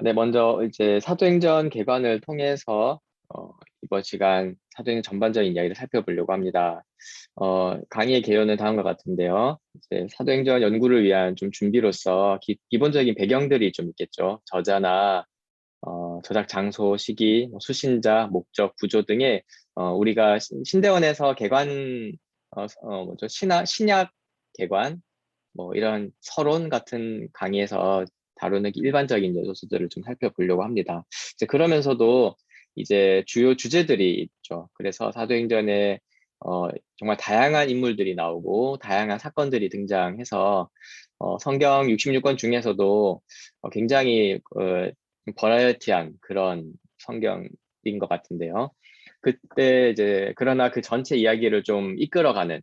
네, 먼저 이제 사도행전 개관을 통해서 이번 시간 사도행전 전반적인 이야기를 살펴보려고 합니다. 강의의 개요는 다음과 같은데요. 이제 사도행전 연구를 위한 좀 준비로서 기본적인 배경들이 좀 있겠죠. 저자나 저작 장소, 시기, 뭐 수신자, 목적, 구조 등의 우리가 신대원에서 개관, 뭐죠? 신약 개관, 뭐 이런 서론 같은 강의에서 다루는 일반적인 요소들을 좀 살펴보려고 합니다. 이제 그러면서도 이제 주요 주제들이 있죠. 그래서 사도행전에 정말 다양한 인물들이 나오고 다양한 사건들이 등장해서 성경 66권 중에서도 굉장히 버라이어티한 그런 성경인 것 같은데요. 그때 이제 그러나 그 전체 이야기를 좀 이끌어가는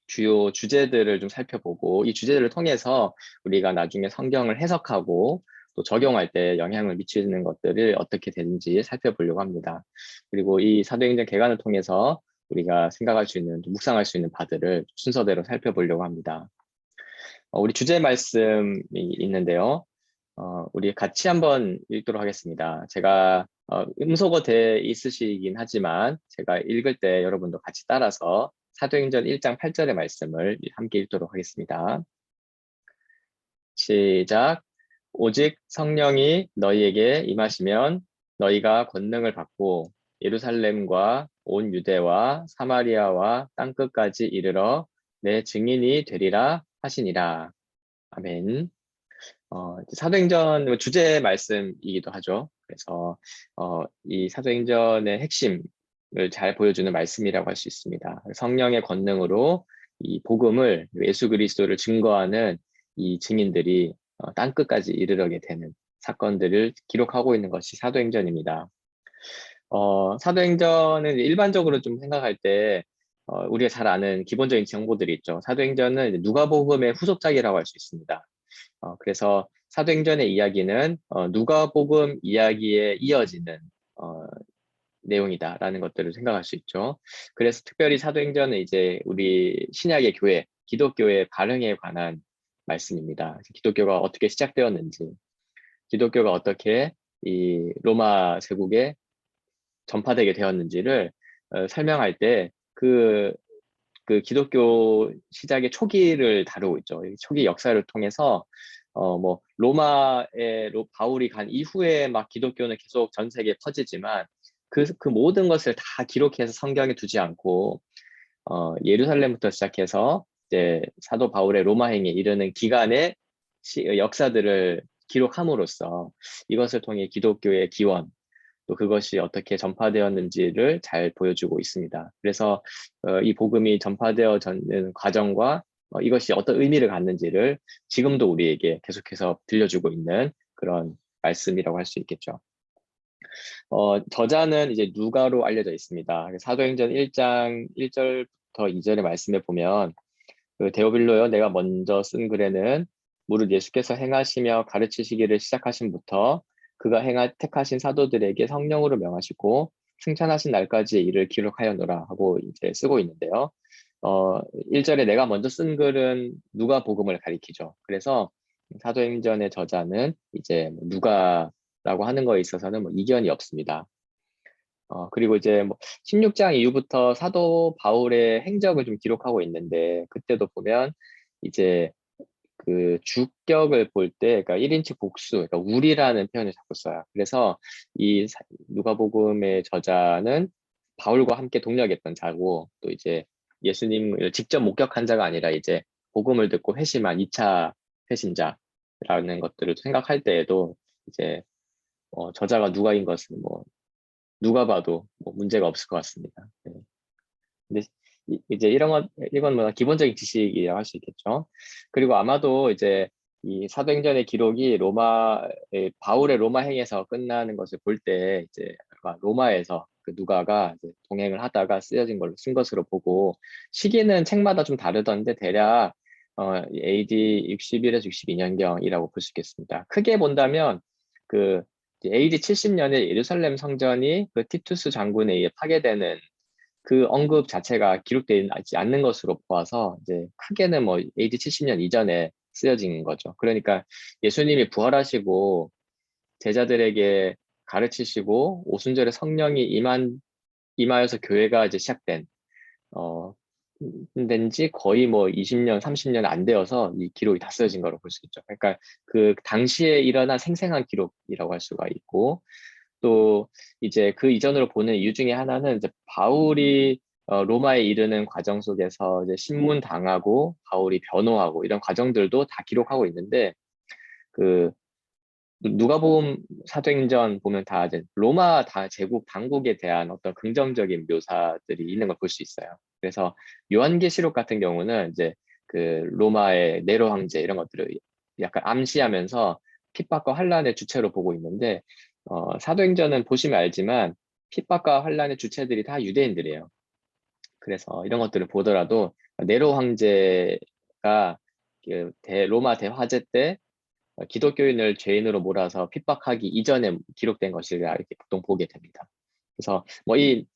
주요 주제들을 좀 살펴보고 이 주제들을 통해서 우리가 나중에 성경을 해석하고 또 적용할 때 영향을 미치는 것들을 어떻게 되는지 살펴보려고 합니다. 그리고 이 사도행전 개관을 통해서 우리가 생각할 수 있는, 묵상할 수 있는 바들을 순서대로 살펴보려고 합니다. 우리 주제 말씀이 있는데요. 우리 같이 한번 읽도록 하겠습니다. 제가 음소거 돼 있으시긴 하지만 제가 읽을 때 여러분도 같이 따라서 사도행전 1장 8절의 말씀을 함께 읽도록 하겠습니다. 시작. 오직 성령이 너희에게 임하시면 너희가 권능을 받고 예루살렘과 온 유대와 사마리아와 땅끝까지 이르러 내 증인이 되리라 하시니라. 아멘. 사도행전 주제 말씀이기도 하죠. 그래서 이 사도행전의 핵심을 잘 보여주는 말씀이라고 할 수 있습니다. 성령의 권능으로 이 복음을 예수 그리스도를 증거하는 이 증인들이 땅 끝까지 이르러게 되는 사건들을 기록하고 있는 것이 사도행전입니다. 사도행전은 일반적으로 좀 생각할 때 우리가 잘 아는 기본적인 정보들이 있죠. 사도행전은 누가복음의 후속작이라고 할 수 있습니다. 그래서 사도행전의 이야기는 누가복음 이야기에 이어지는 내용이다라는 것들을 생각할 수 있죠. 그래서 특별히 사도행전은 이제 우리 신약의 교회, 기독교의 발흥에 관한 말씀입니다. 기독교가 어떻게 시작되었는지, 기독교가 어떻게 이 로마 제국에 전파되게 되었는지를 설명할 때 그 기독교 시작의 초기를 다루고 있죠. 초기 역사를 통해서 뭐 로마에 바울이 간 이후에 막 기독교는 계속 전 세계에 퍼지지만 그 모든 것을 다 기록해서 성경에 두지 않고 예루살렘부터 시작해서 이제 사도 바울의 로마행에 이르는 기간의 역사들을 기록함으로써 이것을 통해 기독교의 기원 또 그것이 어떻게 전파되었는지를 잘 보여주고 있습니다. 그래서 이 복음이 전파되어지는 과정과 이것이 어떤 의미를 갖는지를 지금도 우리에게 계속해서 들려주고 있는 그런 말씀이라고 할 수 있겠죠. 저자는 이제 누가로 알려져 있습니다. 사도행전 1장 1절부터 2절의 말씀에 보면 그 데오빌로여 내가 먼저 쓴 글에는 무릇 예수께서 행하시며 가르치시기를 시작하신부터 그가 택하신 사도들에게 성령으로 명하시고 승천하신 날까지의 일을 기록하였노라 하고 이제 쓰고 있는데요. 1절에 내가 먼저 쓴 글은 누가복음을 가리키죠. 그래서 사도행전의 저자는 이제 누가라고 하는 거에 있어서는 뭐 이견이 없습니다. 그리고 이제 뭐 16장 이후부터 사도 바울의 행적을 좀 기록하고 있는데 그때도 보면 이제 그 주격을 볼 때 그러니까 1인칭 복수, 그러니까 우리라는 표현을 자꾸 써요. 그래서 이 누가복음의 저자는 바울과 함께 동력했던 자고 또 이제 예수님을 직접 목격한 자가 아니라 이제 복음을 듣고 회심한 2차 회심자라는 것들을 생각할 때에도 이제 저자가 누가인 것은 뭐 누가 봐도 뭐 문제가 없을 것 같습니다. 네. 근데 이제 이건 뭐 기본적인 지식이라고 할 수 있겠죠. 그리고 아마도 이제 이 사도행전의 기록이 바울의 로마 행에서 끝나는 것을 볼 때 이제 아마 로마에서 그 누가가 이제 동행을 하다가 쓰여진 걸로 쓴 것으로 보고 시기는 책마다 좀 다르던데 대략 AD 61에서 62년경이라고 볼 수 있겠습니다. 크게 본다면 그 AD 70년에 예루살렘 성전이 그 티투스 장군에 의해 파괴되는 그 언급 자체가 기록되지 않는 것으로 보아서 이제 크게는 뭐 AD 70년 이전에 쓰여진 거죠. 그러니까 예수님이 부활하시고 제자들에게 가르치시고 오순절에 성령이 임하여서 교회가 이제 시작된 어, 된지 거의 뭐 20년, 30년 안 되어서 이 기록이 다 쓰여진 거로 볼 수 있죠. 그러니까 그 당시에 일어난 생생한 기록이라고 할 수가 있고, 또 이제 그 이전으로 보는 이유 중에 하나는 이제 바울이 로마에 이르는 과정 속에서 이제 신문 당하고 바울이 변호하고 이런 과정들도 다 기록하고 있는데, 그 누가복음 사도행전 보면 다 이제 로마 다 제국 당국에 대한 어떤 긍정적인 묘사들이 있는 걸 볼 수 있어요. 그래서 요한계시록 같은 경우는 이제 그 로마의 네로 황제 이런 것들을 약간 암시하면서 핍박과 환란의 주체로 보고 있는데, 사도행전은 보시면 알지만 핍박과 환란의 주체들이 다 유대인들이에요. 그래서 이런 것들을 보더라도 네로 황제가 그 로마 대화제 때 기독교인을 죄인으로 몰아서 핍박하기 이전에 기록된 것이라 이렇게 보통 보게 됩니다. 그래서 뭐 이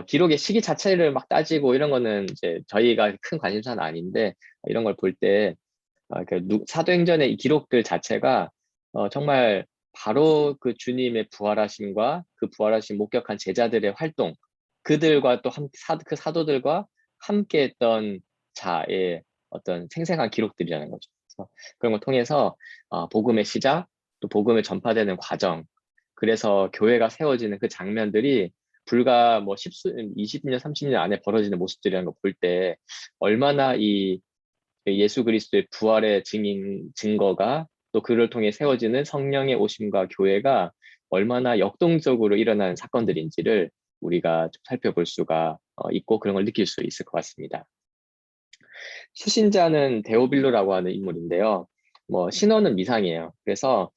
기록의 시기 자체를 막 따지고 이런 거는 이제 저희가 큰 관심사는 아닌데, 이런 걸 볼 때 사도행전의 이 기록들 자체가 정말 바로 그 주님의 부활하심과 그 부활하심 목격한 제자들의 활동, 그들과 또 그 사도들과 함께했던 자의 어떤 생생한 기록들이라는 거죠. 그래서 그런 걸 통해서 복음의 시작, 또 복음이 전파되는 과정, 그래서 교회가 세워지는 그 장면들이 불과 뭐 20년, 30년 안에 벌어지는 모습들이라는 걸 볼 때 얼마나 이 예수 그리스도의 부활의 증거가 또 그를 통해 세워지는 성령의 오심과 교회가 얼마나 역동적으로 일어나는 사건들인지를 우리가 좀 살펴볼 수가 있고 그런 걸 느낄 수 있을 것 같습니다. 수신자는 데오빌로라고 하는 인물인데요. 뭐 신어는 미상이에요. 그래서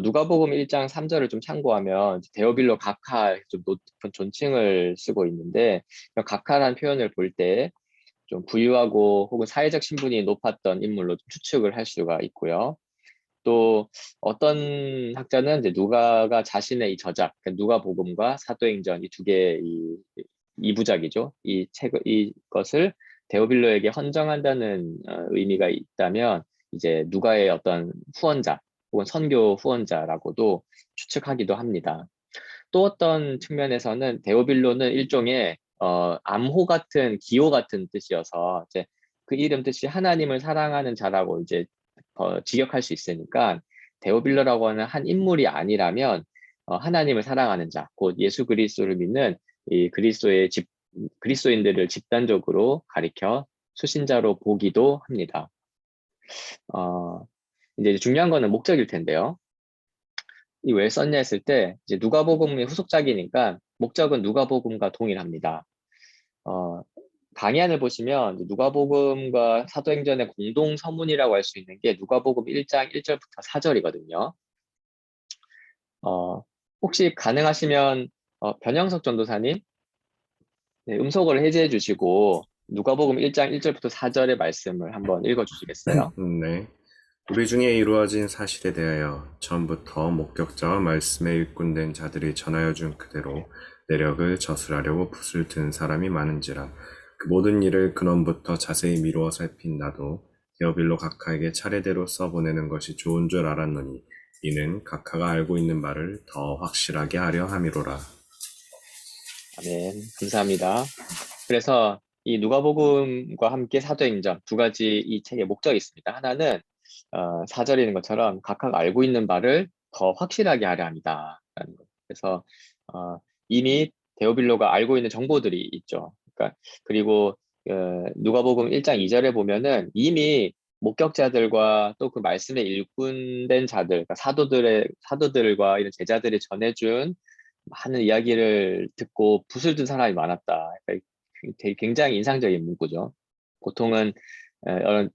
누가복음 1장 3절을 좀 참고하면 데오빌로 각하 좀 높은 존칭을 쓰고 있는데, 각하라는 표현을 볼 때 좀 부유하고 혹은 사회적 신분이 높았던 인물로 좀 추측을 할 수가 있고요. 또 어떤 학자는 이제 누가가 자신의 이 저작, 그러니까 누가복음과 사도행전 이 두 개의 이부작이죠. 이 이것을 데오빌로에게 헌정한다는 의미가 있다면 이제 누가의 어떤 후원자 혹은 선교 후원자라고도 추측하기도 합니다. 또 어떤 측면에서는 데오빌로는 일종의 암호 같은 기호 같은 뜻이어서 이제 그 이름 뜻이 하나님을 사랑하는 자라고 이제 직역할 수 있으니까, 데오빌로라고 하는 한 인물이 아니라면 하나님을 사랑하는 자, 곧 예수 그리스도를 믿는 이 그리스도인들을 집단적으로 가리켜 수신자로 보기도 합니다. 이제 중요한 거는 목적일 텐데요. 이 왜 썼냐 했을 때 이제 누가복음의 후속작이니까 목적은 누가복음과 동일합니다. 어, 강의안을 보시면 누가복음과 사도행전의 공동 서문이라고 할 수 있는 게 누가복음 1장 1절부터 4절이거든요. 혹시 가능하시면 변영석 전도사님, 네, 음성을 해제해 주시고 누가복음 1장 1절부터 4절의 말씀을 한번 읽어 주시겠어요? 네. 우리 중에 이루어진 사실에 대하여 처음부터 목격자와 말씀에 일꾼된 자들이 전하여 준 그대로 내력을 저술하려고 붓을 든 사람이 많은지라. 그 모든 일을 근원부터 자세히 미루어 살핀 나도 데오빌로 각하에게 차례대로 써보내는 것이 좋은 줄 알았노니 이는 각하가 알고 있는 바를 더 확실하게 하려 함이로라. 아멘. 감사합니다. 그래서 이 누가복음과 함께 사도행전 두 가지 이 책의 목적이 있습니다. 하나는 4절에 있는 것처럼 각각 알고 있는 바를 더 확실하게 하려 합니다. 라는 것. 그래서 이미 데오빌로가 알고 있는 정보들이 있죠. 그러니까 그리고 누가복음 1장 2절에 보면은 이미 목격자들과 또 그 말씀에 일꾼된 자들, 그러니까 사도들과 이런 제자들이 전해준 많은 이야기를 듣고 붓을 든 사람이 많았다. 그러니까 되게 굉장히 인상적인 문구죠. 보통은 이런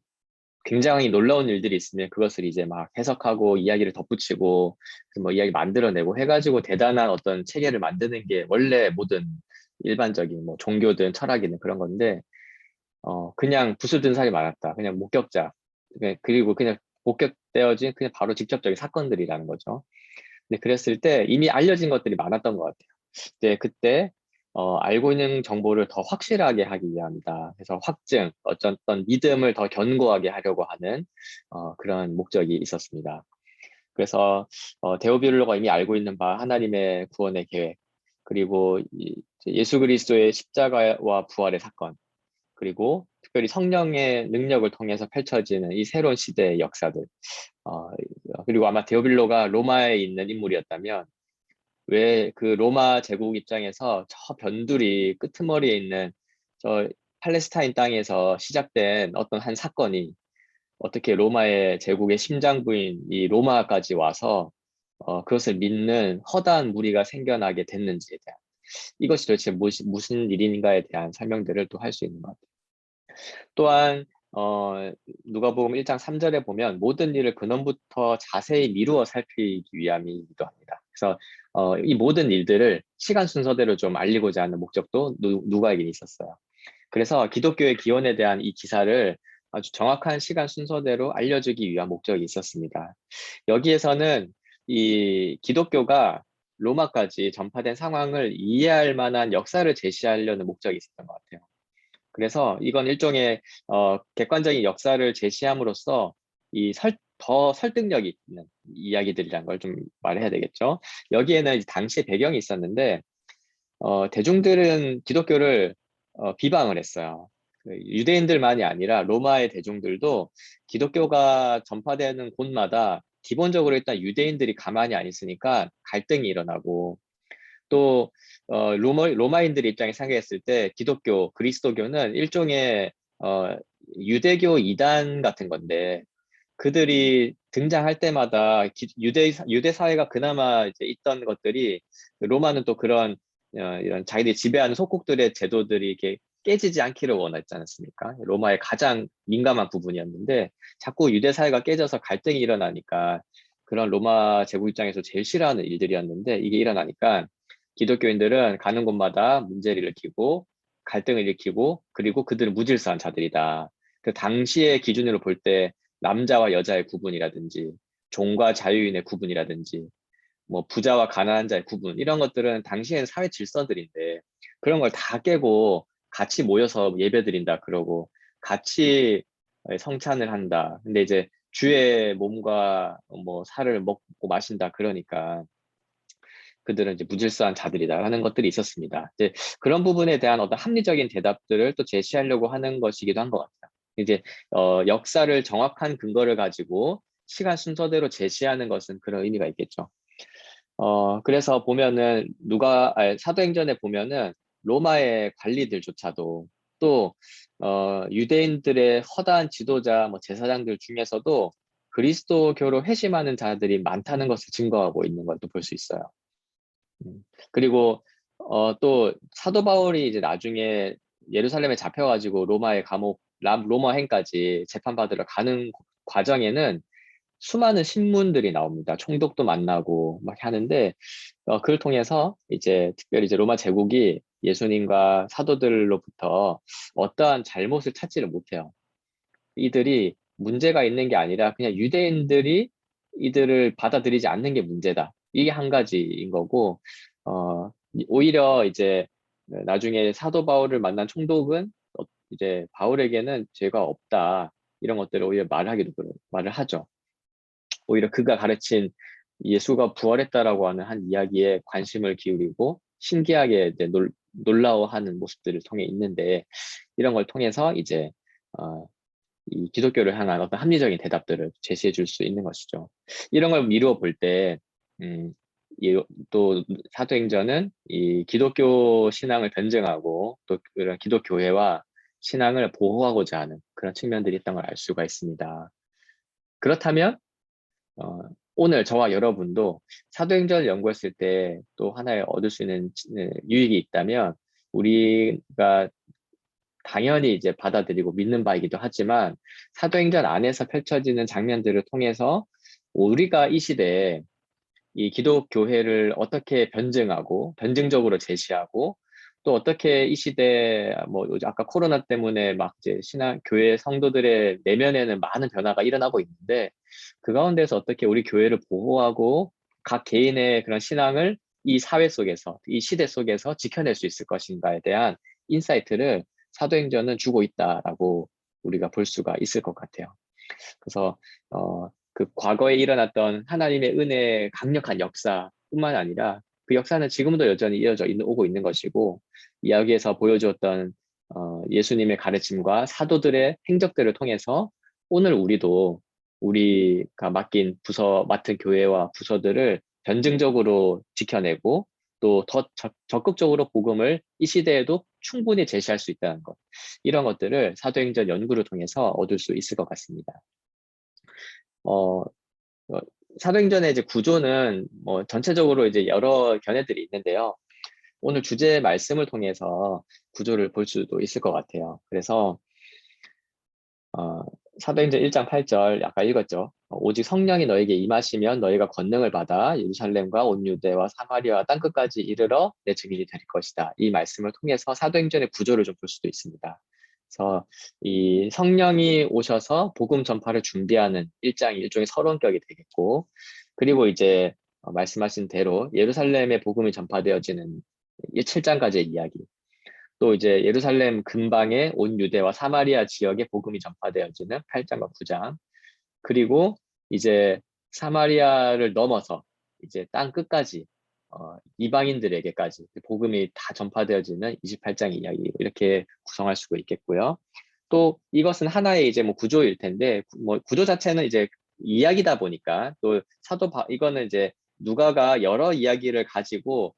굉장히 놀라운 일들이 있으면 그것을 이제 막 해석하고 이야기를 덧붙이고 뭐 이야기 만들어내고 해가지고 대단한 어떤 체계를 만드는 게 원래 모든 일반적인 뭐 종교든 철학이든 그런 건데, 그냥 붓을 든 사람이 많았다. 그냥 목격자. 그리고 그냥 목격되어진 그냥 바로 직접적인 사건들이라는 거죠. 근데 그랬을 때 이미 알려진 것들이 많았던 것 같아요. 이제 그때 알고 있는 정보를 더 확실하게 하기 위함이다. 그래서 확증, 어떤 믿음을 더 견고하게 하려고 하는 그런 목적이 있었습니다. 그래서 데오빌로가 이미 알고 있는 바 하나님의 구원의 계획, 그리고 예수 그리스도의 십자가와 부활의 사건, 그리고 특별히 성령의 능력을 통해서 펼쳐지는 이 새로운 시대의 역사들, 어, 그리고 아마 데오빌로가 로마에 있는 인물이었다면 왜 그 로마 제국 입장에서 저 변두리 끄트머리에 있는 저 팔레스타인 땅에서 시작된 어떤 한 사건이 어떻게 로마의 제국의 심장부인 이 로마까지 와서 그것을 믿는 허다한 무리가 생겨나게 됐는지에 대한, 이것이 도대체 무슨 일인가에 대한 설명들을 또 할 수 있는 것 같아요. 또한 누가복음 1장 3절에 보면 모든 일을 근원부터 자세히 미루어 살피기 위함이기도 합니다. 그래서 이 모든 일들을 시간 순서대로 좀 알리고자 하는 목적도 누가에게 있었어요. 그래서 기독교의 기원에 대한 이 기사를 아주 정확한 시간 순서대로 알려주기 위한 목적이 있었습니다. 여기에서는 이 기독교가 로마까지 전파된 상황을 이해할 만한 역사를 제시하려는 목적이 있었던 것 같아요. 그래서 이건 일종의 객관적인 역사를 제시함으로써 더 설득력이 있는 이야기들이란 걸 좀 말해야 되겠죠. 여기에는 당시의 배경이 있었는데 대중들은 기독교를 비방을 했어요. 그 유대인들만이 아니라 로마의 대중들도 기독교가 전파되는 곳마다 기본적으로 일단 유대인들이 가만히 안 있으니까 갈등이 일어나고, 또 로마인들 입장에 생각했을 때 기독교, 그리스도교는 일종의 유대교 이단 같은 건데, 그들이 등장할 때마다 유대 사회가 그나마 이제 있던 것들이, 로마는 또 그런 이런 자기들이 지배하는 속국들의 제도들이 이렇게 깨지지 않기를 원했지 않았습니까? 로마의 가장 민감한 부분이었는데 자꾸 유대 사회가 깨져서 갈등이 일어나니까, 그런 로마 제국 입장에서 제일 싫어하는 일들이었는데 이게 일어나니까 기독교인들은 가는 곳마다 문제를 일으키고 갈등을 일으키고, 그리고 그들은 무질서한 자들이다. 그 당시의 기준으로 볼 때 남자와 여자의 구분이라든지 종과 자유인의 구분이라든지 뭐 부자와 가난한 자의 구분, 이런 것들은 당시에는 사회 질서들인데 그런 걸 다 깨고 같이 모여서 예배드린다 그러고 같이 성찬을 한다. 근데 이제 주의 몸과 뭐 살을 먹고 마신다 그러니까 그들은 이제 무질서한 자들이다라는 것들이 있었습니다. 이제 그런 부분에 대한 어떤 합리적인 대답들을 또 제시하려고 하는 것이기도 한 것 같아요. 이제 역사를 정확한 근거를 가지고 시간 순서대로 제시하는 것은 그런 의미가 있겠죠. 그래서 보면은 사도행전에 보면은 로마의 관리들조차도 또 유대인들의 허다한 지도자, 뭐 제사장들 중에서도 그리스도교로 회심하는 자들이 많다는 것을 증거하고 있는 것도 볼 수 있어요. 그리고 또 사도 바울이 이제 나중에 예루살렘에 잡혀가지고 로마의 감옥 로마행까지 재판받으러 가는 과정에는 수많은 신문들이 나옵니다. 총독도 만나고 막 하는데 그걸 통해서 이제 특별히 이제 로마 제국이 예수님과 사도들로부터 어떠한 잘못을 찾지를 못해요. 이들이 문제가 있는 게 아니라 그냥 유대인들이 이들을 받아들이지 않는 게 문제다. 이게 한 가지인 거고, 오히려 이제 나중에 사도 바울을 만난 총독은 이제 바울에게는 죄가 없다. 이런 것들을 오히려 말을 하죠. 오히려 그가 가르친 예수가 부활했다라고 하는 한 이야기에 관심을 기울이고 신기하게 이제 놀라워하는 모습들을 통해 있는데, 이런 걸 통해서 이제 이 기독교를 향한 어떤 합리적인 대답들을 제시해 줄 수 있는 것이죠. 이런 걸 미루어 볼 때, 또 사도행전은 이 기독교 신앙을 변증하고 또 그런 기독교회와 신앙을 보호하고자 하는 그런 측면들이 있던 걸 알 수가 있습니다. 그렇다면 오늘 저와 여러분도 사도행전을 연구했을 때 또 하나의 얻을 수 있는 유익이 있다면, 우리가 당연히 이제 받아들이고 믿는 바이기도 하지만 사도행전 안에서 펼쳐지는 장면들을 통해서 우리가 이 시대에 이 기독교회를 어떻게 변증적으로 제시하고, 또 어떻게 이 시대 뭐 아까 코로나 때문에 막 이제 교회 성도들의 내면에는 많은 변화가 일어나고 있는데, 그 가운데서 어떻게 우리 교회를 보호하고 각 개인의 그런 신앙을 이 사회 속에서, 이 시대 속에서 지켜낼 수 있을 것인가에 대한 인사이트를 사도행전은 주고 있다라고 우리가 볼 수가 있을 것 같아요. 그래서 그 과거에 일어났던 하나님의 은혜의 강력한 역사뿐만 아니라 그 역사는 지금도 여전히 오고 있는 것이고, 이야기에서 보여주었던 예수님의 가르침과 사도들의 행적들을 통해서 오늘 우리도 우리가 맡은 교회와 부서들을 변증적으로 지켜내고 또 더 적극적으로 복음을 이 시대에도 충분히 제시할 수 있다는 것. 이런 것들을 사도행전 연구를 통해서 얻을 수 있을 것 같습니다. 어, 사도행전의 이제 구조는 뭐 전체적으로 이제 여러 견해들이 있는데요. 오늘 주제 말씀을 통해서 구조를 볼 수도 있을 것 같아요. 그래서 어, 사도행전 1장 8절 아까 읽었죠. 오직 성령이 너에게 임하시면 너희가 권능을 받아 예루살렘과 온 유대와 사마리아와 땅끝까지 이르러 내 증인이 될 것이다. 이 말씀을 통해서 사도행전의 구조를 좀 볼 수도 있습니다. 그래서 이 성령이 오셔서 복음 전파를 준비하는 1장이 일종의 서론격이 되겠고, 그리고 이제 말씀하신 대로 예루살렘의 복음이 전파되어지는 7장까지의 이야기, 또 이제 예루살렘 근방의 온 유대와 사마리아 지역에 복음이 전파되어지는 8장과 9장, 그리고 이제 사마리아를 넘어서 이제 땅 끝까지 이방인들에게까지 복음이 다 전파되어지는 28장의 이야기, 이렇게 구성할 수가 있겠고요. 또 이것은 하나의 이제 뭐 구조일 텐데, 뭐 구조 자체는 이제 이야기다 보니까 또 이거는 이제 누가가 여러 이야기를 가지고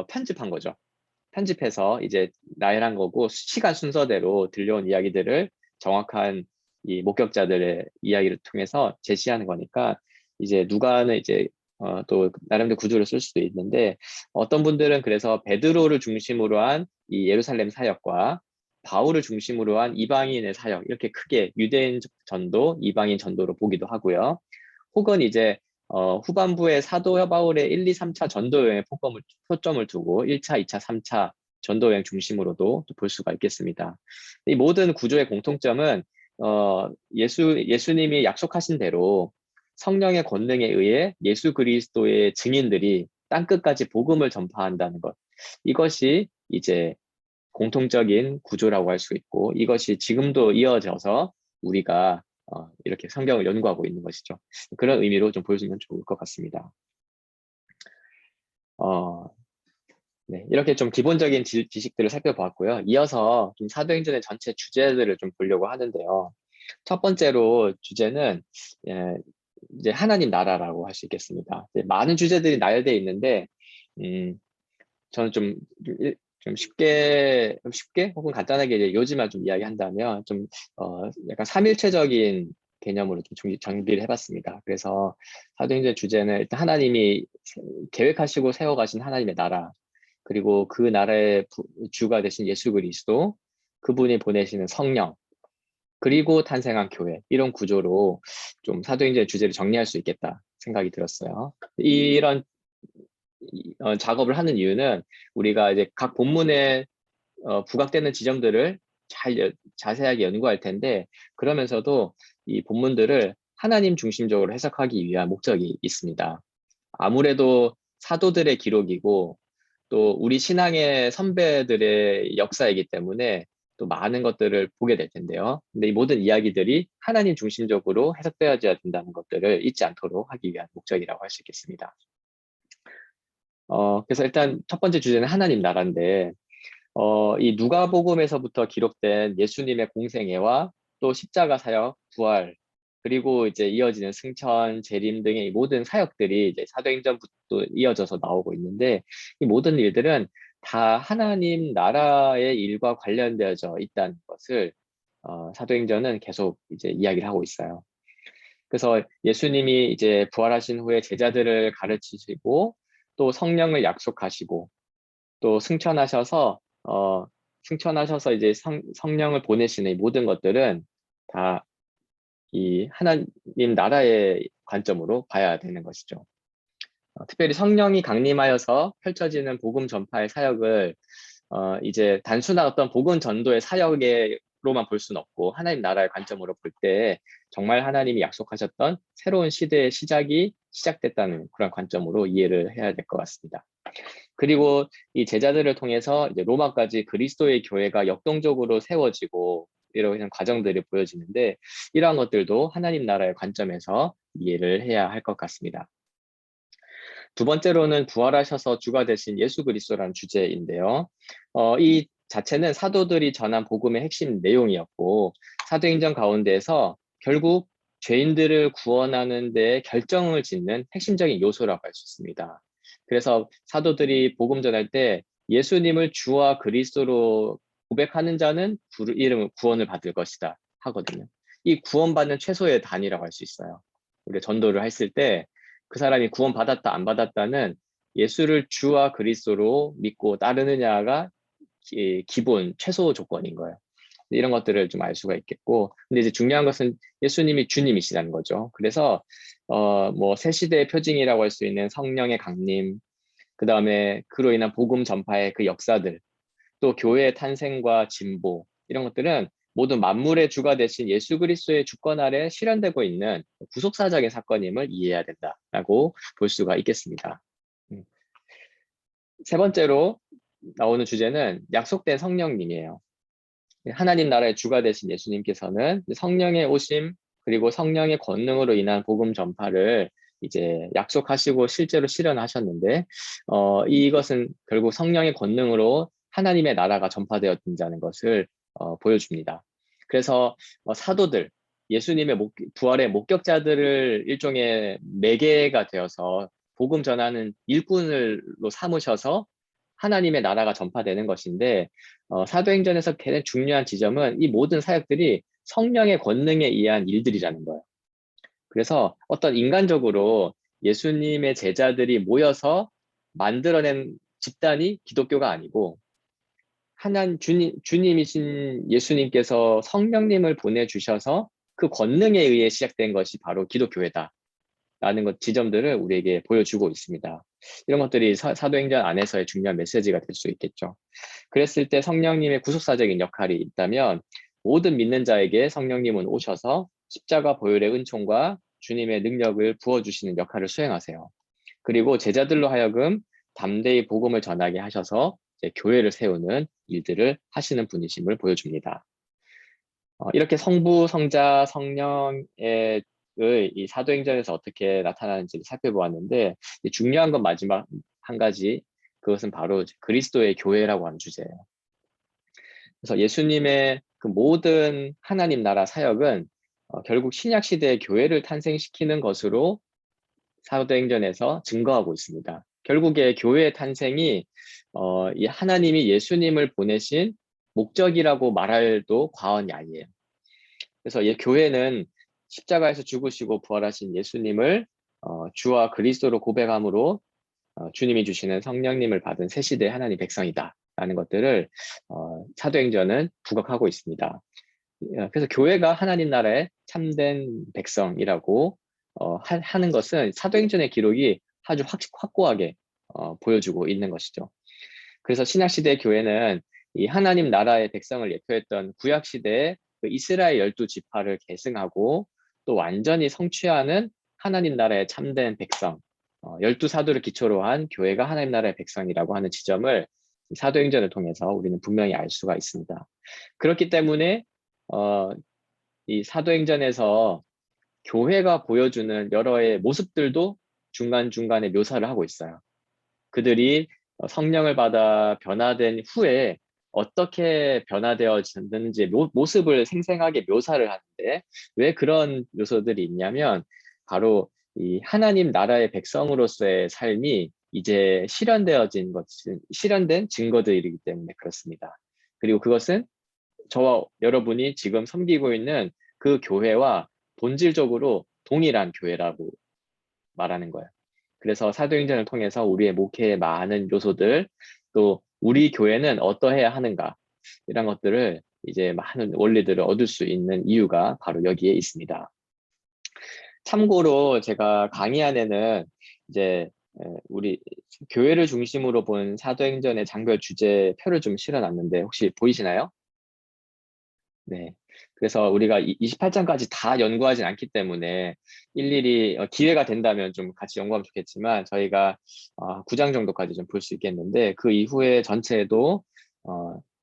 편집한 거죠. 편집해서 이제 나열한 거고, 시간 순서대로 들려온 이야기들을 정확한 이 목격자들의 이야기를 통해서 제시하는 거니까, 이제 누가는 이제 또 나름대로 구조를 쓸 수도 있는데, 어떤 분들은 그래서 베드로를 중심으로 한 이 예루살렘 사역과 바울을 중심으로 한 이방인의 사역, 이렇게 크게 유대인 전도, 이방인 전도로 보기도 하고요. 혹은 이제 후반부에 사도 바울의 1, 2, 3차 전도 여행에 초점을 두고 1차, 2차, 3차 전도 여행 중심으로도 볼 수가 있겠습니다. 이 모든 구조의 공통점은 예수님이 약속하신 대로 성령의 권능에 의해 예수 그리스도의 증인들이 땅끝까지 복음을 전파한다는 것. 이것이 이제 공통적인 구조라고 할 수 있고, 이것이 지금도 이어져서 우리가 이렇게 성경을 연구하고 있는 것이죠. 그런 의미로 좀 보여주면 좋을 것 같습니다. 네, 이렇게 좀 기본적인 지식들을 살펴보았고요. 이어서 좀 사도행전의 전체 주제들을 좀 보려고 하는데요. 첫 번째로 주제는 이제 하나님 나라라고 할 수 있겠습니다. 많은 주제들이 나열되어 있는데, 저는 좀 쉽게 혹은 간단하게 이제 요지만 좀 이야기한다면 약간 삼일체적인 개념으로 좀 정비를 해봤습니다. 그래서 사도행전 주제는 일단 하나님이 계획하시고 세워가신 하나님의 나라, 그리고 그 나라의 주가 되신 예수 그리스도, 그분이 보내시는 성령, 그리고 탄생한 교회, 이런 구조로 좀 사도행전의 주제를 정리할 수 있겠다 생각이 들었어요. 이런 작업을 하는 이유는 우리가 이제 각 본문에 부각되는 지점들을 자세하게 연구할 텐데, 그러면서도 이 본문들을 하나님 중심적으로 해석하기 위한 목적이 있습니다. 아무래도 사도들의 기록이고 또 우리 신앙의 선배들의 역사이기 때문에 또 많은 것들을 보게 될 텐데요. 근데 이 모든 이야기들이 하나님 중심적으로 해석되어져야 된다는 것들을 잊지 않도록 하기 위한 목적이라고 할 수 있겠습니다. 그래서 일단 첫 번째 주제는 하나님 나라인데, 이 누가복음에서부터 기록된 예수님의 공생애와 또 십자가 사역, 부활, 그리고 이제 이어지는 승천, 재림 등의 이 모든 사역들이 이제 사도행전부터 이어져서 나오고 있는데, 이 모든 일들은 다 하나님 나라의 일과 관련되어져 있다는 것을 사도행전은 계속 이제 이야기를 하고 있어요. 그래서 예수님이 이제 부활하신 후에 제자들을 가르치시고 또 성령을 약속하시고 또 승천하셔서 이제 성령을 보내시는 이 모든 것들은 다 이 하나님 나라의 관점으로 봐야 되는 것이죠. 특별히 성령이 강림하여서 펼쳐지는 복음 전파의 사역을 이제 단순한 어떤 복음 전도의 사역으로만 볼 수는 없고, 하나님 나라의 관점으로 볼 때 정말 하나님이 약속하셨던 새로운 시대의 시작이 시작됐다는 그런 관점으로 이해를 해야 될 것 같습니다. 그리고 이 제자들을 통해서 이제 로마까지 그리스도의 교회가 역동적으로 세워지고 이런 과정들이 보여지는데, 이러한 것들도 하나님 나라의 관점에서 이해를 해야 할 것 같습니다. 두 번째로는 부활하셔서 주가 되신 예수 그리스도라는 주제인데요. 이 자체는 사도들이 전한 복음의 핵심 내용이었고 사도행전 가운데에서 결국 죄인들을 구원하는 데 결정을 짓는 핵심적인 요소라고 할 수 있습니다. 그래서 사도들이 복음 전할 때 예수님을 주와 그리스도로 고백하는 자는 이름을 구원을 받을 것이다 하거든요. 이 구원받는 최소의 단위라고 할 수 있어요. 우리가 전도를 했을 때 그 사람이 구원받았다 안 받았다는 예수를 주와 그리스도로 믿고 따르느냐가 기본 최소 조건인 거예요. 이런 것들을 좀 알 수가 있겠고, 근데 이제 중요한 것은 예수님이 주님이시라는 거죠. 그래서 뭐 새 시대의 표징이라고 할 수 있는 성령의 강림, 그 다음에 그로 인한 복음 전파의 그 역사들, 또 교회의 탄생과 진보, 이런 것들은 모두 만물의 주가 되신 예수 그리스도의 주권 아래 실현되고 있는 구속사적인 사건임을 이해해야 된다라고 볼 수가 있겠습니다. 세 번째로 나오는 주제는 약속된 성령님이에요. 하나님 나라의 주가 되신 예수님께서는 성령의 오심 그리고 성령의 권능으로 인한 복음 전파를 이제 약속하시고 실제로 실현하셨는데 이것은 결국 성령의 권능으로 하나님의 나라가 전파되었다는 것을 보여줍니다. 그래서 사도들, 예수님의 부활의 목격자들을 일종의 매개가 되어서 복음 전하는 일꾼으로 삼으셔서 하나님의 나라가 전파되는 것인데 사도행전에서 가장 중요한 지점은 이 모든 사역들이 성령의 권능에 의한 일들이라는 거예요. 그래서 어떤 인간적으로 예수님의 제자들이 모여서 만들어낸 집단이 기독교가 아니고 주님이신 예수님께서 성령님을 보내주셔서 그 권능에 의해 시작된 것이 바로 기독교회다. 라는 것 지점들을 우리에게 보여주고 있습니다. 이런 것들이 사도행전 안에서의 중요한 메시지가 될 수 있겠죠. 그랬을 때 성령님의 구속사적인 역할이 있다면 모든 믿는 자에게 성령님은 오셔서 십자가 보혈의 은총과 주님의 능력을 부어주시는 역할을 수행하세요. 그리고 제자들로 하여금 담대히 복음을 전하게 하셔서 이제 교회를 세우는 일들을 하시는 분이심을 보여줍니다. 이렇게 성부, 성자, 성령의 이 사도행전에서 어떻게 나타나는지를 살펴보았는데 중요한 건 마지막 한 가지, 그것은 바로 그리스도의 교회라고 하는 주제예요. 그래서 예수님의 그 모든 하나님 나라 사역은 결국 신약 시대의 교회를 탄생시키는 것으로 사도행전에서 증거하고 있습니다. 결국에 교회의 탄생이 이 하나님이 예수님을 보내신 목적이라고 말할도 과언이 아니에요. 그래서 교회는 십자가에서 죽으시고 부활하신 예수님을 주와 그리스도로 고백함으로 주님이 주시는 성령님을 받은 새 시대의 하나님 백성이다 라는 것들을 사도행전은 부각하고 있습니다. 그래서 교회가 하나님 나라의 참된 백성이라고 하는 것은 사도행전의 기록이 아주 확고하게 보여주고 있는 것이죠. 그래서 신약시대 교회는 이 하나님 나라의 백성을 예표했던 구약시대의 그 이스라엘 12지파를 계승하고 또 완전히 성취하는 하나님 나라의 참된 백성, 12사도를 기초로 한 교회가 하나님 나라의 백성이라고 하는 지점을 사도행전을 통해서 우리는 분명히 알 수가 있습니다. 그렇기 때문에 이 사도행전에서 교회가 보여주는 여러의 모습들도 중간중간에 묘사를 하고 있어요. 그들이 성령을 받아 변화된 후에 어떻게 변화되어졌는지 모습을 생생하게 묘사를 하는데 왜 그런 요소들이 있냐면 바로 이 하나님 나라의 백성으로서의 삶이 이제 실현된 증거들이기 때문에 그렇습니다. 그리고 그것은 저와 여러분이 지금 섬기고 있는 그 교회와 본질적으로 동일한 교회라고 말하는 거예요. 그래서 사도행전을 통해서 우리의 목회의 많은 요소들, 또 우리 교회는 어떠해야 하는가, 이런 것들을 이제 많은 원리들을 얻을 수 있는 이유가 바로 여기에 있습니다. 참고로 제가 강의 안에는 이제 우리 교회를 중심으로 본 사도행전의 장별 주제 표를 좀 실어놨는데 혹시 보이시나요? 네. 그래서 우리가 28장까지 다 연구하진 않기 때문에 일일이 기회가 된다면 좀 같이 연구하면 좋겠지만 저희가 9장 정도까지 좀 볼 수 있겠는데 그 이후에 전체도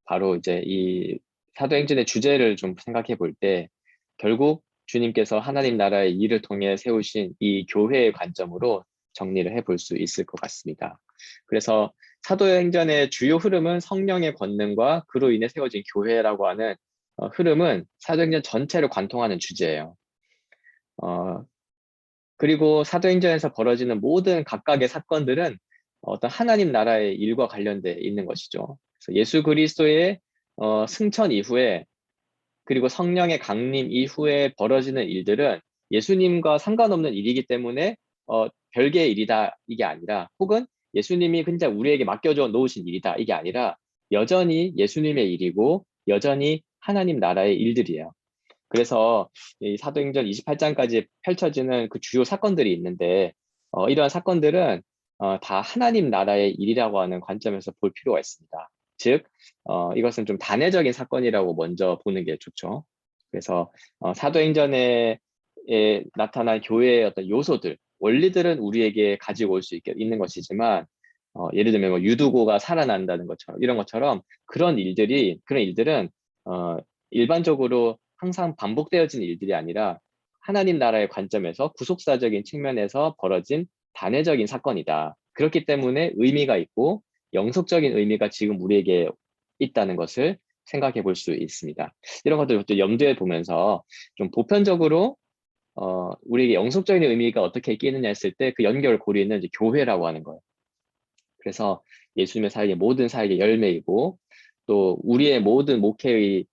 바로 이제 이 사도행전의 주제를 좀 생각해 볼 때 결국 주님께서 하나님 나라의 일을 통해 세우신 이 교회의 관점으로 정리를 해볼 수 있을 것 같습니다. 그래서 사도행전의 주요 흐름은 성령의 권능과 그로 인해 세워진 교회라고 하는 흐름은 사도행전 전체를 관통하는 주제예요. 그리고 사도행전에서 벌어지는 모든 각각의 사건들은 어떤 하나님 나라의 일과 관련돼 있는 것이죠. 그래서 예수 그리스도의 승천 이후에 그리고 성령의 강림 이후에 벌어지는 일들은 예수님과 상관없는 일이기 때문에 별개의 일이다 이게 아니라, 혹은 예수님이 그냥 우리에게 맡겨줘 놓으신 일이다 이게 아니라 여전히 예수님의 일이고 여전히 하나님 나라의 일들이에요. 그래서 이 사도행전 28장까지 펼쳐지는 그 주요 사건들이 있는데 이러한 사건들은 다 하나님 나라의 일이라고 하는 관점에서 볼 필요가 있습니다. 즉 이것은 좀 단회적인 사건이라고 먼저 보는 게 좋죠. 그래서 사도행전에 나타난 교회의 어떤 요소들, 원리들은 우리에게 가지고 올 수 있는 것이지만 예를 들면 뭐 유두고가 살아난다는 것처럼, 이런 것처럼 그런 일들은 일반적으로 항상 반복되어진 일들이 아니라 하나님 나라의 관점에서 구속사적인 측면에서 벌어진 단회적인 사건이다. 그렇기 때문에 의미가 있고 영속적인 의미가 지금 우리에게 있다는 것을 생각해 볼 수 있습니다. 이런 것들을 염두에 보면서 좀 보편적으로 우리에게 영속적인 의미가 어떻게 끼느냐 했을 때 그 연결 고리는 이제 교회라고 하는 거예요. 그래서 예수님의 사역의 모든 사역의 열매이고, 또 우리의 모든 목회의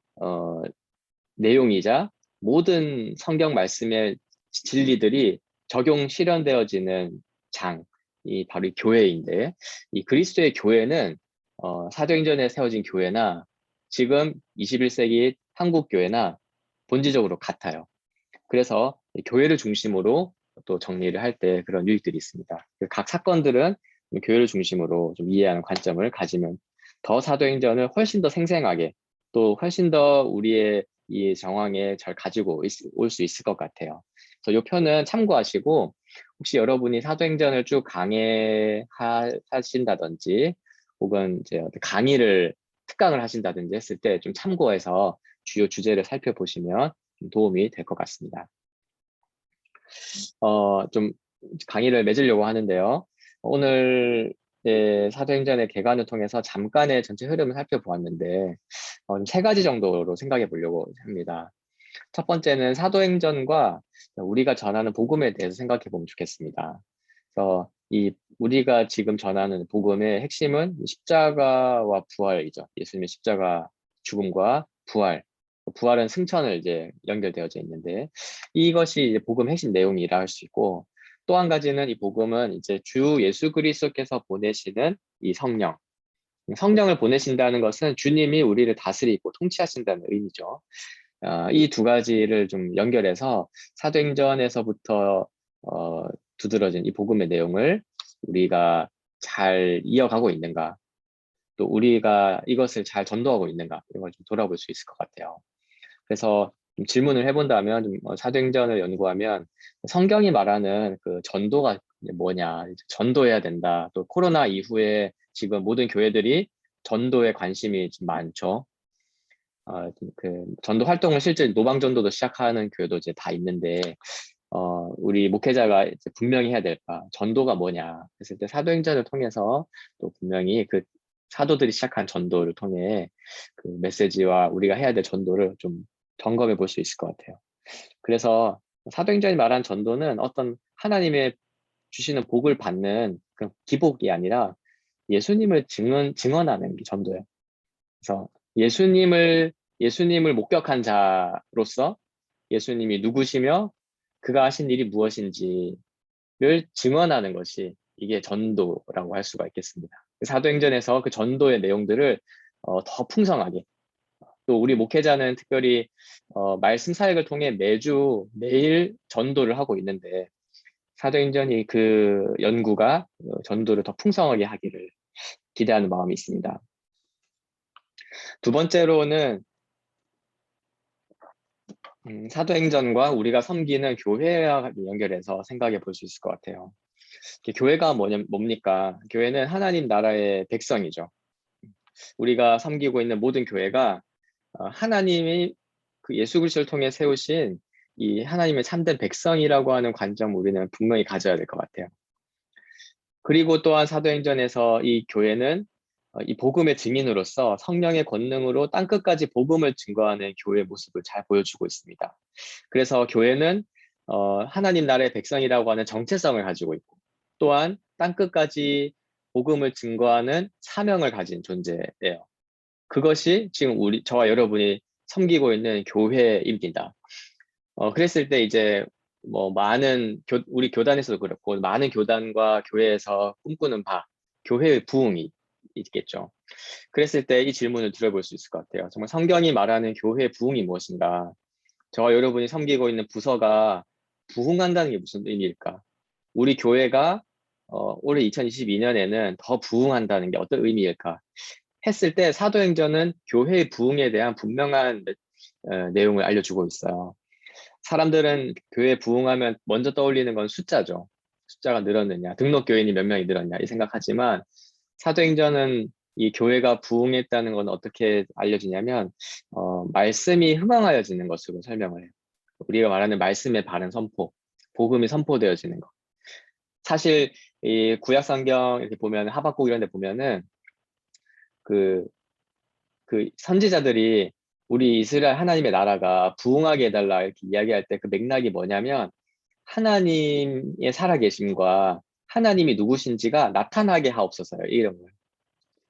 내용이자 모든 성경 말씀의 진리들이 적용 실현되어지는 장이 바로 이 교회인데, 이 그리스도의 교회는 사도행전에 세워진 교회나 지금 21세기 한국 교회나 본질적으로 같아요. 그래서 교회를 중심으로 또 정리를 할 때 그런 유익들이 있습니다. 각 사건들은 교회를 중심으로 좀 이해하는 관점을 가지면 더 사도행전을 훨씬 더 생생하게, 또 훨씬 더 우리의 이 정황에 잘 가지고 올 수 있을 것 같아요. 그래서 이 편은 참고하시고, 혹시 여러분이 사도행전을 쭉 강해하신다든지 혹은 이제 강의를 특강을 하신다든지 했을 때 좀 참고해서 주요 주제를 살펴보시면 좀 도움이 될 것 같습니다. 좀 강의를 맺으려고 하는데요. 오늘 사도행전의 개관을 통해서 잠깐의 전체 흐름을 살펴보았는데 세 가지 정도로 생각해 보려고 합니다. 첫 번째는 사도행전과 우리가 전하는 복음에 대해서 생각해 보면 좋겠습니다. 그래서 우리가 지금 전하는 복음의 핵심은 십자가와 부활이죠. 예수님의 십자가 죽음과 부활은 승천을 이제 연결되어져 있는데, 이것이 이제 복음 핵심 내용이라 할 수 있고, 또 한 가지는 이 복음은 이제 주 예수 그리스도께서 보내시는 이 성령을 보내신다는 것은 주님이 우리를 다스리고 통치하신다는 의미죠. 이 두 가지를 좀 연결해서 사도행전에서부터 두드러진 이 복음의 내용을 우리가 잘 이어가고 있는가, 또 우리가 이것을 잘 전도하고 있는가, 이런 걸 좀 돌아볼 수 있을 것 같아요. 그래서 좀 질문을 해본다면, 사도행전을 연구하면 성경이 말하는 그 전도가 뭐냐, 전도해야 된다. 또 코로나 이후에 지금 모든 교회들이 전도에 관심이 좀 많죠. 그 전도 활동을 실제 노방 전도도 시작하는 교회도 이제 다 있는데, 우리 목회자가 이제 분명히 해야 될까? 전도가 뭐냐? 했을 때 사도행전을 통해서 또 분명히 그 사도들이 시작한 전도를 통해 그 메시지와 우리가 해야 될 전도를 좀 점검해 볼 수 있을 것 같아요. 그래서 사도행전이 말한 전도는 어떤 하나님의 주시는 복을 받는 그 기복이 아니라 예수님을 증언하는 게 전도예요. 그래서 예수님을 목격한 자로서 예수님이 누구시며 그가 하신 일이 무엇인지를 증언하는 것이 이게 전도라고 할 수가 있겠습니다. 사도행전에서 그 전도의 내용들을 더 풍성하게, 또 우리 목회자는 특별히 말씀 사역을 통해 매일 전도를 하고 있는데, 사도행전이 그 연구가 전도를 더 풍성하게 하기를 기대하는 마음이 있습니다. 두 번째로는 사도행전과 우리가 섬기는 교회와 연결해서 생각해 볼 수 있을 것 같아요. 교회가 뭡니까? 교회는 하나님 나라의 백성이죠. 우리가 섬기고 있는 모든 교회가 하나님이 그 예수 그리스도를 통해 세우신 이 하나님의 참된 백성이라고 하는 관점 우리는 분명히 가져야 될 것 같아요. 그리고 또한 사도행전에서 이 교회는 이 복음의 증인으로서 성령의 권능으로 땅끝까지 복음을 증거하는 교회의 모습을 잘 보여주고 있습니다. 그래서 교회는 하나님 나라의 백성이라고 하는 정체성을 가지고 있고 또한 땅끝까지 복음을 증거하는 사명을 가진 존재예요. 그것이 지금 저와 여러분이 섬기고 있는 교회입니다. 그랬을 때 이제 뭐 많은 우리 교단에서도 그렇고 많은 교단과 교회에서 꿈꾸는 바, 교회의 부흥이 있겠죠. 그랬을 때 이 질문을 들어볼 수 있을 것 같아요. 정말 성경이 말하는 교회의 부흥이 무엇인가? 저와 여러분이 섬기고 있는 부서가 부흥한다는 게 무슨 의미일까? 우리 교회가 올해 2022년에는 더 부흥한다는 게 어떤 의미일까? 했을 때 사도행전은 교회의 부흥에 대한 분명한 내용을 알려주고 있어요. 사람들은 교회 부흥하면 먼저 떠올리는 건 숫자죠. 숫자가 늘었느냐, 등록 교인이 몇 명이 늘었냐 이 생각하지만 사도행전은 이 교회가 부흥했다는 건 어떻게 알려지냐면 말씀이 흥황하여지는 것으로 설명을 해요. 우리가 말하는 말씀의 바른 선포, 복음이 선포되어지는 것. 사실 이 구약 성경 이렇게 보면 하박국 이런 데 보면은 그 선지자들이 우리 이스라엘 하나님의 나라가 부흥하게 해달라 이렇게 이야기할 때 그 맥락이 뭐냐면 하나님의 살아계심과 하나님이 누구신지가 나타나게 하옵소서요. 이런 거예요.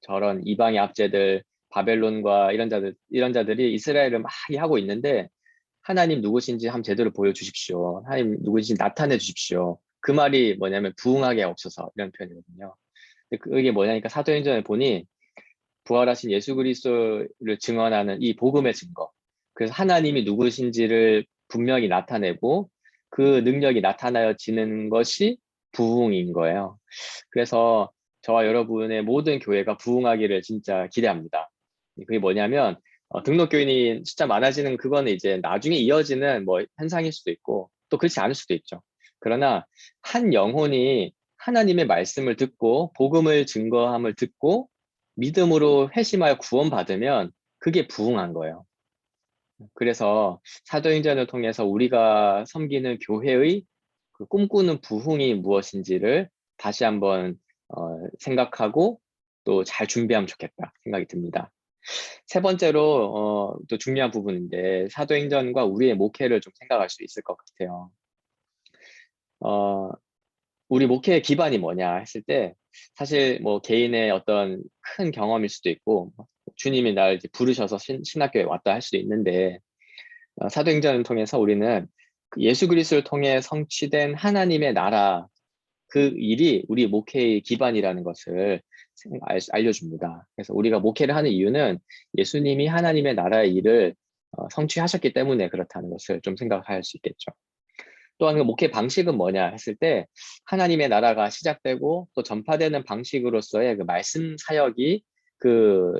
저런 이방의 압제들, 바벨론과 이런 자들이 이스라엘을 막 하고 있는데 하나님 누구신지 한번 제대로 보여주십시오. 하나님 누구신지 나타내 주십시오. 그 말이 뭐냐면 부흥하게 하옵소서 이런 표현이거든요. 근데 그게 뭐냐니까 사도행전을 보니 부활하신 예수 그리스도를 증언하는 이 복음의 증거. 그래서 하나님이 누구신지를 분명히 나타내고 그 능력이 나타나지는 것이 부흥인 거예요. 그래서 저와 여러분의 모든 교회가 부흥하기를 진짜 기대합니다. 그게 뭐냐면 등록 교인이 숫자 많아지는 그거는 이제 나중에 이어지는 뭐 현상일 수도 있고 또 그렇지 않을 수도 있죠. 그러나 한 영혼이 하나님의 말씀을 듣고 복음을 증거함을 듣고 믿음으로 회심하여 구원받으면 그게 부흥한 거예요. 그래서 사도행전을 통해서 우리가 섬기는 교회의 그 꿈꾸는 부흥이 무엇인지를 다시 한번 생각하고 또 잘 준비하면 좋겠다 생각이 듭니다. 세 번째로 또 중요한 부분인데 사도행전과 우리의 목회를 좀 생각할 수 있을 것 같아요. 우리 목회의 기반이 뭐냐 했을 때 사실 뭐 개인의 어떤 큰 경험일 수도 있고 주님이 나를 이제 부르셔서 신학교에 왔다 할 수도 있는데 사도행전을 통해서 우리는 그 예수 그리스도를 통해 성취된 하나님의 나라 그 일이 우리 목회의 기반이라는 것을 알려줍니다. 그래서 우리가 목회를 하는 이유는 예수님이 하나님의 나라의 일을 성취하셨기 때문에 그렇다는 것을 좀 생각할 수 있겠죠. 또한 그 목회 방식은 뭐냐 했을 때 하나님의 나라가 시작되고 또 전파되는 방식으로서의 그 말씀 사역이 그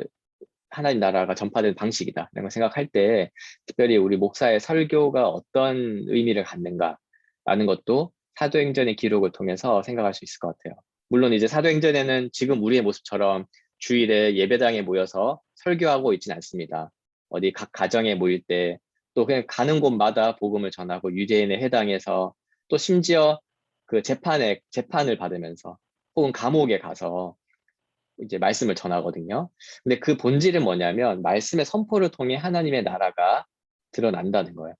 하나님 나라가 전파되는 방식이다 이런 걸 생각할 때 특별히 우리 목사의 설교가 어떤 의미를 갖는가라는 것도 사도행전의 기록을 통해서 생각할 수 있을 것 같아요. 물론 이제 사도행전에는 지금 우리의 모습처럼 주일에 예배당에 모여서 설교하고 있지는 않습니다. 어디 각 가정에 모일 때 또 그냥 가는 곳마다 복음을 전하고 유대인의 회당에서 또 심지어 그 재판을 받으면서 혹은 감옥에 가서 이제 말씀을 전하거든요. 근데 그 본질은 뭐냐면 말씀의 선포를 통해 하나님의 나라가 드러난다는 거예요.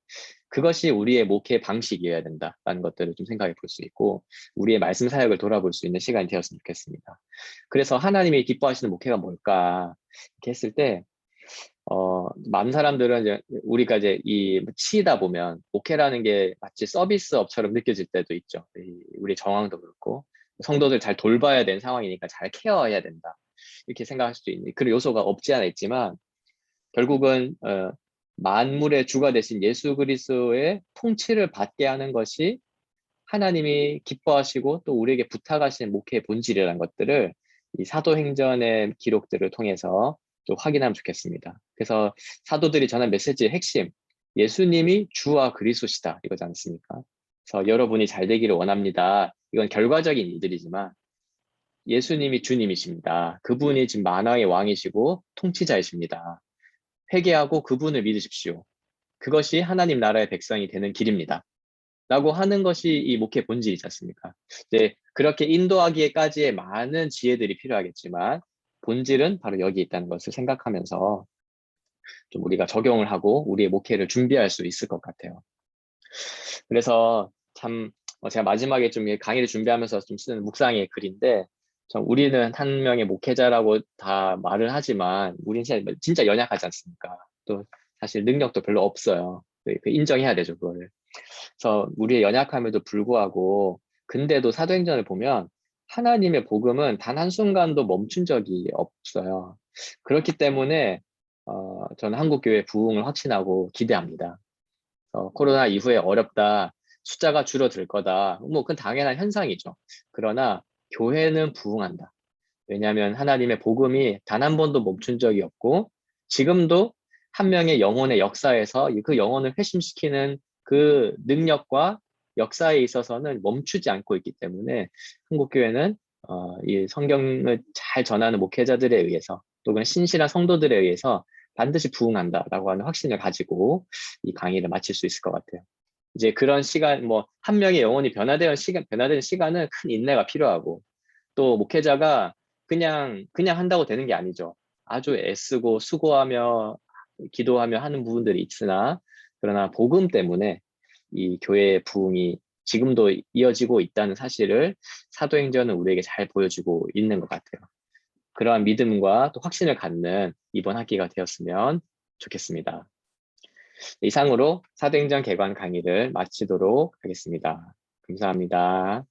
그것이 우리의 목회 방식이어야 된다라는 것들을 좀 생각해 볼 수 있고 우리의 말씀 사역을 돌아볼 수 있는 시간이 되었으면 좋겠습니다. 그래서 하나님이 기뻐하시는 목회가 뭘까 이렇게 했을 때 많은 사람들은 이제 우리가 이제 이 치이다 보면 목회라는 게 마치 서비스업처럼 느껴질 때도 있죠. 우리 정황도 그렇고 성도들 잘 돌봐야 되는 상황이니까 잘 케어해야 된다. 이렇게 생각할 수도 있는 그런 요소가 없지 않아 있지만 결국은 만물의 주가 되신 예수 그리스도의 통치를 받게 하는 것이 하나님이 기뻐하시고 또 우리에게 부탁하시는 목회의 본질이라는 것들을 이 사도행전의 기록들을 통해서 좀 확인하면 좋겠습니다. 그래서 사도들이 전한 메시지의 핵심, 예수님이 주와 그리스도시다 이거지 않습니까? 그래서 여러분이 잘 되기를 원합니다. 이건 결과적인 일들이지만 예수님이 주님이십니다. 그분이 지금 만왕의 왕이시고 통치자이십니다. 회개하고 그분을 믿으십시오. 그것이 하나님 나라의 백성이 되는 길입니다. 라고 하는 것이 이 목회 본질이지 않습니까? 이제 그렇게 인도하기에까지의 많은 지혜들이 필요하겠지만 본질은 바로 여기 있다는 것을 생각하면서 좀 우리가 적용을 하고 우리의 목회를 준비할 수 있을 것 같아요. 그래서 참 제가 마지막에 좀 강의를 준비하면서 좀 쓰는 묵상의 글인데 참 우리는 한 명의 목회자라고 다 말을 하지만 우리는 진짜 연약하지 않습니까? 또 사실 능력도 별로 없어요. 인정해야 되죠, 그거를. 그래서 우리의 연약함에도 불구하고 근데도 사도행전을 보면 하나님의 복음은 단 한순간도 멈춘 적이 없어요. 그렇기 때문에 저는 한국교회 부흥을 확신하고 기대합니다. 코로나 이후에 어렵다, 숫자가 줄어들 거다, 뭐 그건 당연한 현상이죠. 그러나 교회는 부흥한다. 왜냐하면 하나님의 복음이 단 한 번도 멈춘 적이 없고 지금도 한 명의 영혼의 역사에서 그 영혼을 회심시키는 그 능력과 역사에 있어서는 멈추지 않고 있기 때문에 한국교회는 이 성경을 잘 전하는 목회자들에 의해서 또는 신실한 성도들에 의해서 반드시 부흥한다라고 하는 확신을 가지고 이 강의를 마칠 수 있을 것 같아요. 이제 그런 시간, 뭐 한 명의 영혼이 변화되는 시간은 큰 인내가 필요하고 또 목회자가 그냥 한다고 되는 게 아니죠. 아주 애쓰고 수고하며 기도하며 하는 부분들이 있으나 그러나 복음 때문에 이 교회의 부흥이 지금도 이어지고 있다는 사실을 사도행전은 우리에게 잘 보여주고 있는 것 같아요. 그러한 믿음과 또 확신을 갖는 이번 학기가 되었으면 좋겠습니다. 이상으로 사도행전 개관 강의를 마치도록 하겠습니다. 감사합니다.